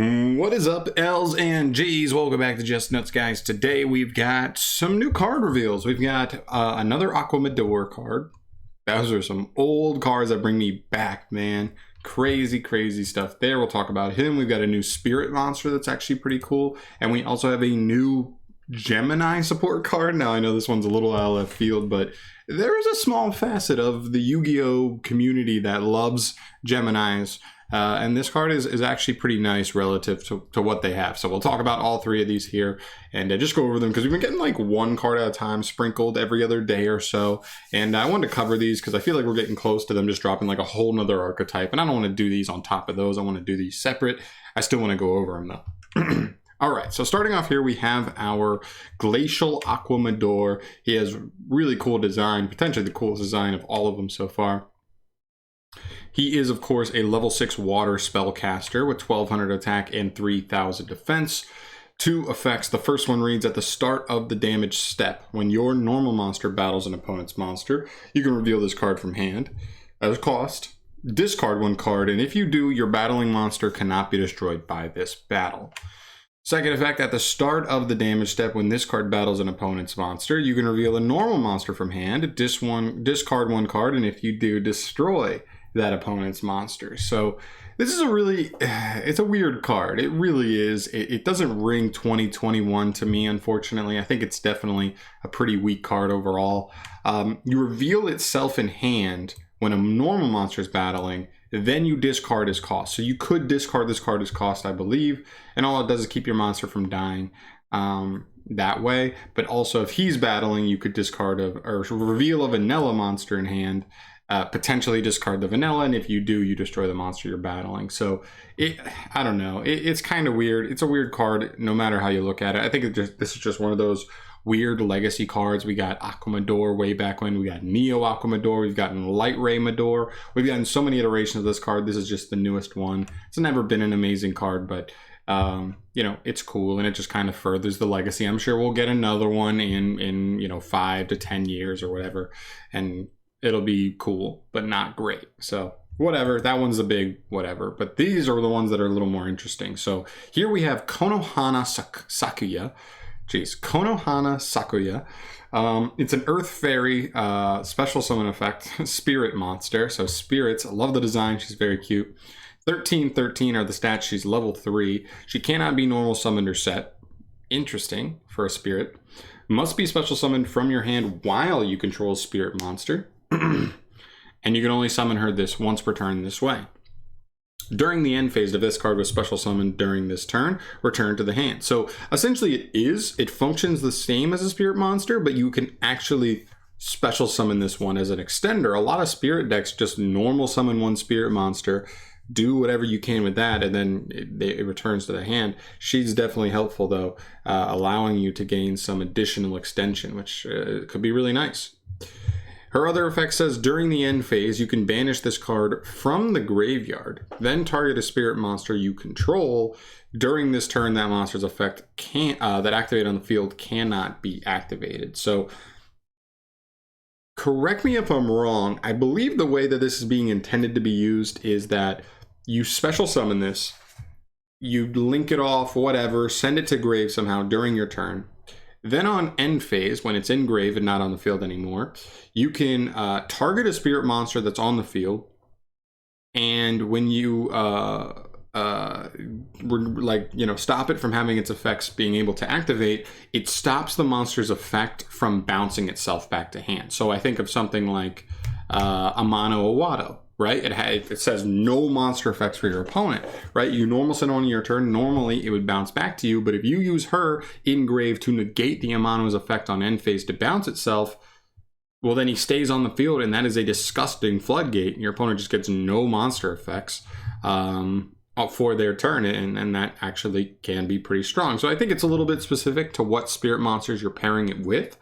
What is up, L's and G's? Welcome back to Just Nuts, guys. Today we've got some new card reveals. We've got another Aquamador card. Those are some old cards that bring me back, man. Crazy stuff there. We'll talk about him. We've got a new Spirit Monster that's actually pretty cool. And we also have a new Gemini support card. Now, I know this one's a little out of left field, but there is a small facet of the Yu-Gi-Oh! Community that loves Geminis. And this card is actually pretty nice relative to what they have. So we'll talk about all three of these here and just go over them because we've been getting like one card at a time sprinkled every other day or so. And I wanted to cover these because I feel like we're getting close to them just dropping like a whole nother archetype. And I don't want to do these on top of those. I want to do these separate. I still want to go over them though. All right, so starting off here, we have our Glacial Aquamador. He has really cool design, potentially the coolest design of all of them so far. He is, of course, a level 6 water spellcaster with 1200 attack and 3000 defense. 2 effects. The first one reads, at the start of the damage step, when your normal monster battles an opponent's monster, you can reveal this card from hand. As a cost, discard 1 card, and if you do, your battling monster cannot be destroyed by this battle. Second effect, at the start of the damage step, when this card battles an opponent's monster, you can reveal a normal monster from hand, discard 1 card, and if you do, destroy that opponent's monster. So this is it's a weird card. It really is. It doesn't ring 2021 to me, unfortunately. I think it's definitely a pretty weak card overall. You reveal itself in hand when a normal monster is battling, then you discard his cost. So you could discard this card as cost, I believe, and all it does is keep your monster from dying that way. But also if he's battling, you could discard or reveal a vanilla monster in hand, potentially discard the vanilla, and if you do, you destroy the monster you're battling. So I don't know, it's kind of weird. It's a weird card no matter how you look at it. I think this is just one of those weird legacy cards. We got Aquamador way back when, we got Neo Aquamador, we've gotten Light Ray Mador, we've gotten so many iterations of this card. This is just the newest one. It's never been an amazing card, but you know, it's cool and it just kind of furthers the legacy. I'm sure we'll get another one in you know, 5 to 10 years or whatever, and it'll be cool, but not great. So whatever, that one's a big whatever. But these are the ones that are a little more interesting. So here we have Konohana Sakuya. Konohana Sakuya. It's an Earth Fairy special summon effect, Spirit Monster. So spirits, I love the design, she's very cute. 13 are the stats, she's level 3. She cannot be normal summoned or set. Interesting for a spirit. Must be special summoned from your hand while you control a spirit monster. And you can only summon her this once per turn this way. During the end phase, if this card was special summoned during this turn, return to the hand. So essentially it functions the same as a spirit monster, but you can actually special summon this one as an extender. A lot of spirit decks just normal summon one spirit monster, do whatever you can with that, and then it returns to the hand. She's definitely helpful though, allowing you to gain some additional extension, which could be really nice. Her other effect says, during the end phase, you can banish this card from the graveyard, then target a spirit monster you control. During this turn, that monster's effect that activated on the field cannot be activated. So, correct me if I'm wrong, I believe the way that this is being intended to be used is that you special summon this, you link it off, whatever, send it to grave somehow during your turn. Then on end phase, when it's in grave and not on the field anymore, you can target a spirit monster that's on the field, and when you stop it from having its effects being able to activate, it stops the monster's effect from bouncing itself back to hand. So I think of something like Amano Awado. Right? It says no monster effects for your opponent, right? You normal send on your turn, normally it would bounce back to you, but if you use her in grave to negate the Amano's effect on end phase to bounce itself, well then he stays on the field, and that is a disgusting floodgate, and your opponent just gets no monster effects for their turn, and that actually can be pretty strong. So I think it's a little bit specific to what spirit monsters you're pairing it with.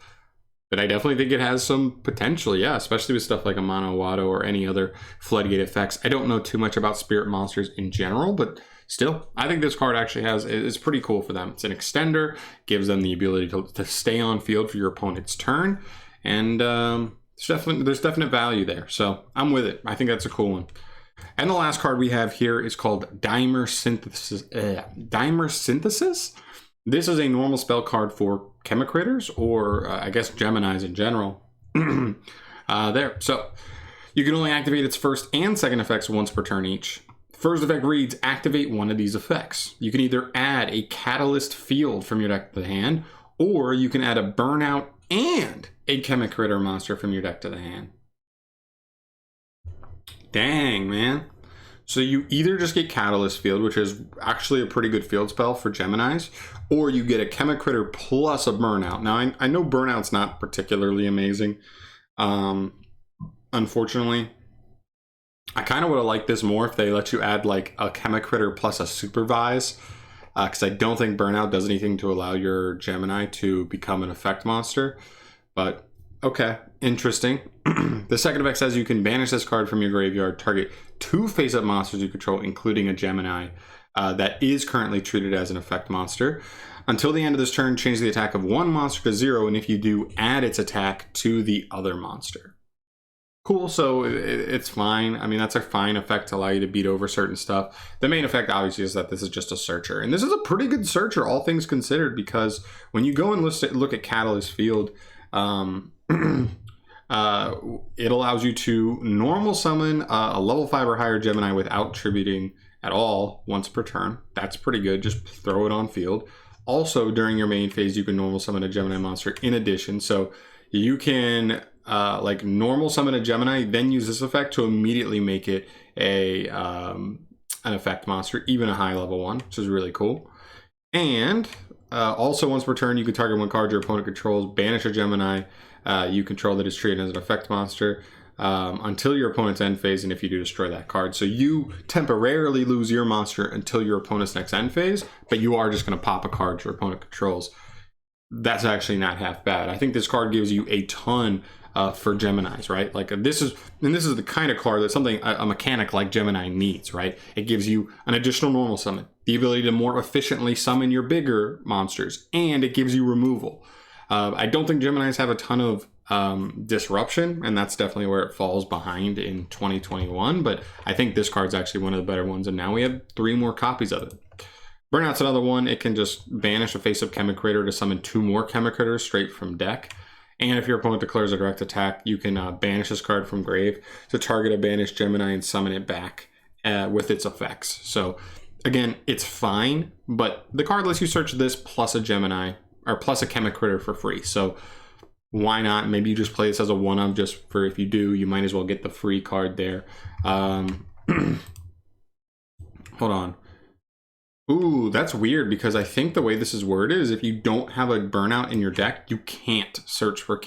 But I definitely think it has some potential, yeah, especially with stuff like Amano Wado or any other floodgate effects. I don't know too much about spirit monsters in general, but still, I think this card actually is pretty cool for them. It's an extender, gives them the ability to stay on field for your opponent's turn, and there's definite value there. So I'm with it. I think that's a cool one. And the last card we have here is called Dimer Synthesis. Dimer Synthesis? This is a normal spell card for Chemicrators, or I guess Geminis in general. There. So you can only activate its first and second effects once per turn each. First effect reads, activate one of these effects. You can either add a Catalyst field from your deck to the hand, or you can add a Burnout and a Chemicritter monster from your deck to the hand. Dang, man. So you either just get Catalyst Field, which is actually a pretty good field spell for Geminis, or you get a Chemicritter plus a Burnout. Now, I know Burnout's not particularly amazing. Unfortunately, I kind of would have liked this more if they let you add like a Chemicritter plus a Supervise, because I don't think Burnout does anything to allow your Gemini to become an effect monster. But okay, interesting. The second effect says you can banish this card from your graveyard, target 2 face-up monsters you control, including a Gemini that is currently treated as an effect monster. Until the end of this turn, change the attack of one monster to 0, and if you do, add its attack to the other monster. Cool, so it's fine. I mean, that's a fine effect to allow you to beat over certain stuff. The main effect, obviously, is that this is just a searcher. And this is a pretty good searcher, all things considered, because when you go and look at Catalyst Field, it allows you to normal summon a level 5 or higher Gemini without tributing at all once per turn. That's pretty good. Just throw it on field. Also, during your main phase, you can normal summon a Gemini monster in addition. So you can like normal summon a Gemini, then use this effect to immediately make it an effect monster, even a high level one, which is really cool. And also once per turn, you can target one card your opponent controls, banish a Gemini you control that is treated as an effect monster until your opponent's end phase, and if you do, destroy that card. So you temporarily lose your monster until your opponent's next end phase, but you are just going to pop a card your opponent controls. That's actually not half bad. I think this card gives you a ton for Geminis, right? Like this is the kind of card that something a mechanic like Gemini needs, right? It gives you an additional normal summon, the ability to more efficiently summon your bigger monsters, and it gives you removal. I don't think Geminis have a ton of disruption, and that's definitely where it falls behind in 2021, but I think this card's actually one of the better ones, and now we have 3 more copies of it. Burnout's another one. It can just banish a face-up Chemicritter to summon 2 more Chemicritters straight from deck. And if your opponent declares a direct attack, you can banish this card from grave to target a banished Gemini and summon it back with its effects. So again, it's fine, but the card lets you search this plus a Gemini or plus a Chemicritter for free. So why not? Maybe you just play this as a one-of, just for if you do, you might as well get the free card there. Hold on. Ooh, that's weird, because I think the way this is worded is if you don't have a Burnout in your deck, you can't search for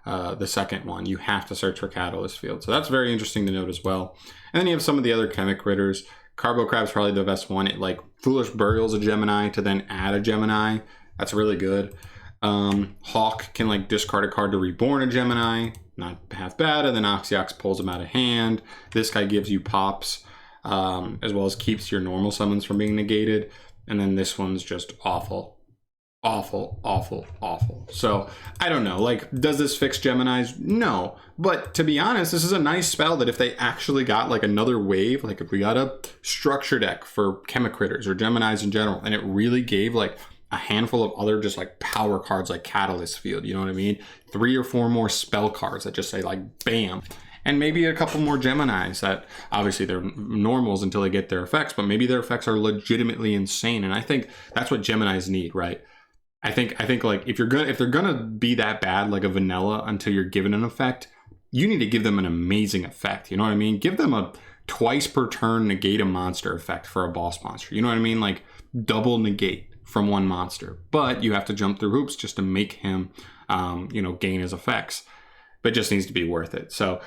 the second one. You have to search for Catalyst Field. So that's very interesting to note as well. And then you have some of the other Chemicritters. Carbo Crab's probably the best one. It like Foolish Burial's a Gemini to then add a Gemini. That's really good. Hawk can like discard a card to reborn a Gemini. Not half bad. And then Oxyox pulls them out of hand. This guy gives you pops. As well as keeps your normal summons from being negated. And then this one's just awful. Awful, awful, awful. So, I don't know. Like, does this fix Geminis? No. But to be honest, this is a nice spell that if they actually got like another wave, like if we got a structure deck for Chemicritters or Geminis in general, and it really gave like a handful of other just like power cards like Catalyst Field, you know what I mean? 3 or 4 more spell cards that just say like, bam. And maybe a couple more Geminis that obviously they're normals until they get their effects, but maybe their effects are legitimately insane. And I think that's what Geminis need, right? I think like if they're gonna be that bad, like a vanilla until you're given an effect, you need to give them an amazing effect. You know what I mean? Give them a twice per turn negate a monster effect for a boss monster. You know what I mean? Like double negate from one monster, but you have to jump through hoops just to make him, gain his effects. But it just needs to be worth it. So.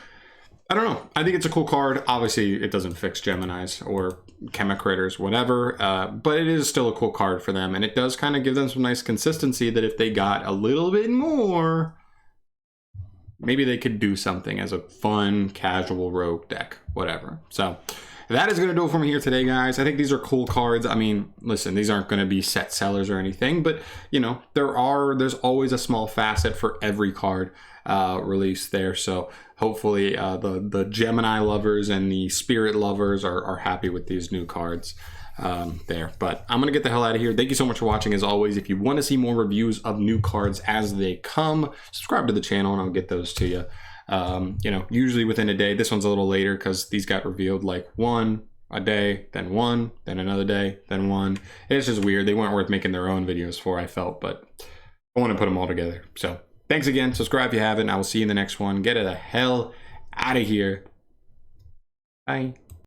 I don't know. I think it's a cool card. Obviously, it doesn't fix Geminis or Chemicritters, whatever, but it is still a cool card for them, and it does kind of give them some nice consistency that if they got a little bit more, maybe they could do something as a fun, casual rogue deck, whatever. So, that is going to do it for me here today, guys. I think these are cool cards. I mean, listen, these aren't going to be set sellers or anything, but you know, there's always a small facet for every card released there. So hopefully the Gemini lovers and the Spirit lovers are happy with these new cards there. But I'm gonna get the hell out of here. Thank you so much for watching. As always, if you want to see more reviews of new cards as they come, subscribe to the channel and I'll get those to you. You know, usually within a day. This one's a little later because these got revealed like one a day, then one, then another day, then one. It's just weird. They weren't worth making their own videos for, I felt, but I want to put them all together. So thanks again. Subscribe if you haven't. I will see you in the next one. Get the hell out of here. Bye.